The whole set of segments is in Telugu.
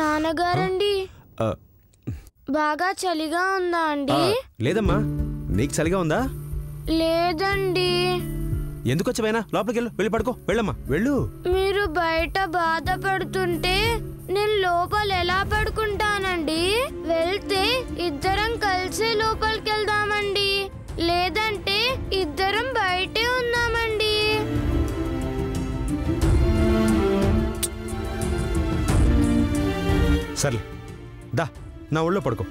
నాన్నగారండి బాగా చలిగా ఉందా అండి? లేదమ్మా, నీకు చలిగా ఉందా? లేదండి. ఎందుకు వచ్చావైనా? లోపలికి వెళ్ళు, వెళ్ళి పడుకో. వెళ్ళమ్మా, వెళ్ళు. మీరు బయట బాధపడుతుంటే నేను లోపల ఎలా పడుకుంటానండి? వెళ్తే ఇద్దరం కలిసి లోపలికి వెళ్దామండి, లేదంటే ఇద్దరం బయటే ఉందామండి. సర్లే, దా నా ఒళ్ళో పడుకో.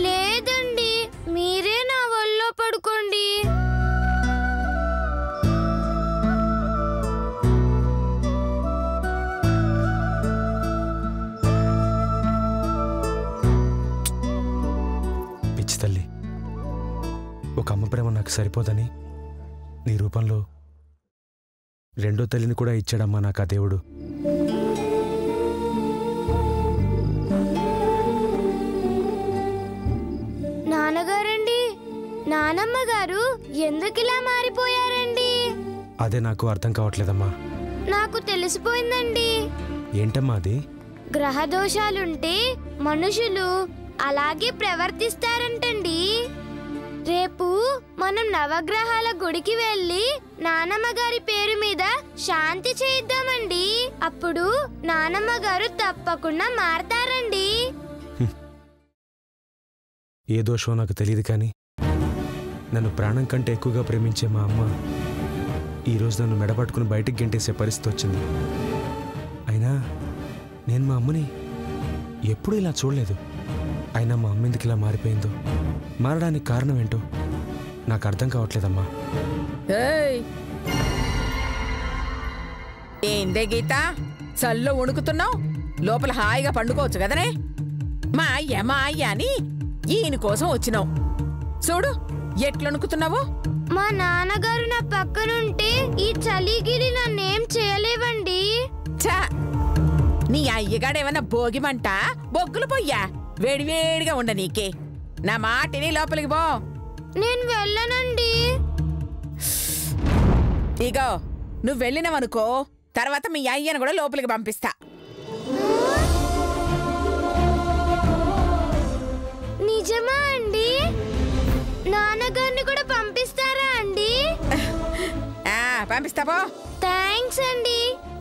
లేదండి, మీరే నా ఒళ్ళో పడుకోండి. పిచ్చి తల్లి, ఒక అమ్మ ప్రేమ నాకు సరిపోదని నీ రూపంలో రెండో తల్లిని కూడా ఇచ్చాడమ్మా నాకు ఆ దేవుడు. నాన్నగారండి, నానమ్మ గారు ఎందుకిలా మారిపోయారండి? అదే నాకు అర్థం కావట్లేదమ్మా. నాకు తెలిసిపోయిందండి. ఏంటమ్మా అది? గ్రహదోషాలుంటే మనుషులు అలాగే ప్రవర్తిస్తారంటండి. రేపు మనం నవగ్రహాల గుడికి వెళ్ళి నానమ్మ గారి పేరు మీద శాంతి చేద్దామండి. అప్పుడు నానమ్మ గారు తప్పకుండా మారతారండి. ఏ దోషమో నాకు తెలియదు, కానీ నన్ను ప్రాణం కంటే ఎక్కువగా ప్రేమించే మా అమ్మ ఈరోజు నన్ను మెడపట్టుకుని బయటికి గెంటేసే పరిస్థితి వచ్చింది. అయినా నేను మా అమ్మని ఎప్పుడూ ఇలా చూడలేదు. అయినా మా అమ్మ ఎందుకు ఇలా మారిపోయిందో, మారడానికి కారణం ఏంటో నాకు అర్థం కావట్లేదమ్మా. ఏందే గీత, చల్లో వణుకుతున్నావు? లోపల హాయిగా పండుకోవచ్చు కదనే. మా అయ్య అని ఈయన కోసం వచ్చినావు. చూడు ఎట్లనుకుతున్నావో. మా నాన్నగారు నా పక్కనుంటే ఈ చలిగిలి నన్నేం చేయలేవండి. చా, నీ అయ్యగాడేమన్నా భోగిమంట బొగ్గులు పొయ్యా వేడివేడిగా ఉండ నీకే. నా మాటిని లోపలికి పో. నేను వెళ్ళనండి. ఇగో నువ్వు వెళ్ళినవనుకో, తర్వాత మీ అయ్యను కూడా లోపలికి పంపిస్తా. నిజమా అండి? నాన్నగారిని కూడా పంపిస్తారా అండి? పంపిస్తా పో. థ్యాంక్స్ అండి.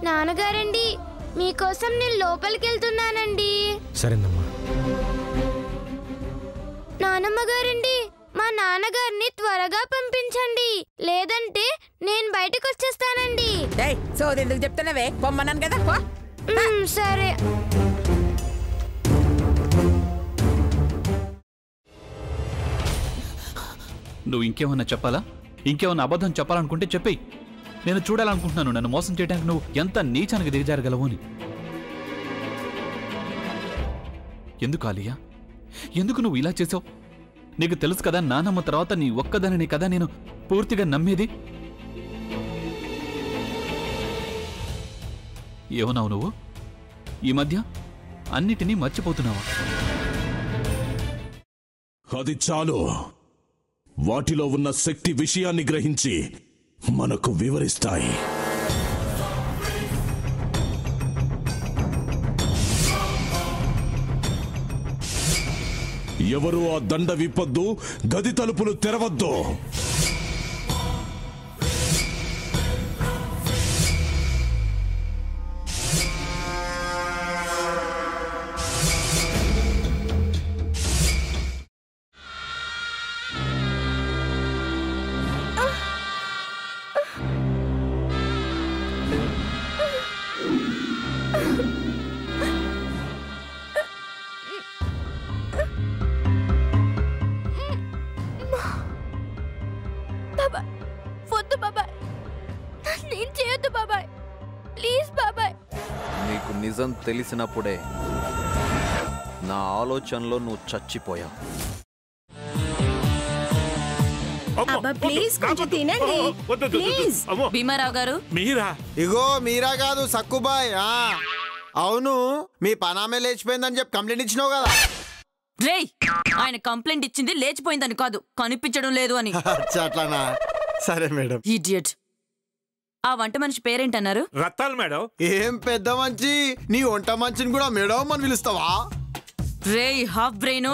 నాన్నగారండి, మీకోసం నేను లోపలికి వెళ్తున్నానండి. సరేనమ్మా. నానమ్మ గారండి, మా నాన్నగారిని త్వరగా పంపించండి, లేదంటే నేను బయటకు వచ్చేస్తానండి. సోది ఎందుకు చెప్తున్నావే? పొమ్మన్నాను కదా. సరే. నువ్వు ఇంకేమన్నా చెప్పాలా? ఇంకేమన్నా అబద్ధం చెప్పాలనుకుంటే చెప్పేయి. నేను చూడాలనుకుంటున్నాను నన్ను మోసం చేయడానికి నువ్వు ఎంత నీచానికి దిగజారగలవు అని. ఎందుకు ఆలియా, ఎందుకు నువ్వు ఇలా చేసావు? నీకు తెలుసు కదా, నానమ్మ తర్వాత నీ ఒక్కదానిని కదా నేను పూర్తిగా నమ్మేది. ఏమన్నావు నువ్వు? ఈ మధ్య అన్నిటినీ మర్చిపోతున్నావా? అది చాలు. వాటిలో ఉన్న శక్తి విషయాన్ని గ్రహించి మనకు వివరిస్తాయి. ఎవరు ఆ దండ విప్పొద్దు, గది తలుపులు తెరవద్దు. నీకు నిజం తెలిసినప్పుడే నా ఆలోచనలో నువ్వు చచ్చిపోయావు. భీమారావు గారు, మీరా? ఇగో మీరా కాదు, సక్కుబాయ్. అవును, మీ పనామే లేచిపోయిందని చెప్పి కంప్లైంట్ ఇచ్చినావు కదా. రేయ్, ఆయన కంప్లైంట్ ఇచ్చింది లేచిపోయిందని కాదు, కనిపించడం లేదు అని. అట్లానా? సరే మేడం. ఇడియట్. ఆ వంట మనిషి పేరేంటన్నారు? రత్తాలు మేడం. ఏం పెద్ద మంచి, నీ వంట మంచిని కూడా మేడం అని పిలుస్తావా? రేయ్ హాఫ్ బ్రెయిన్,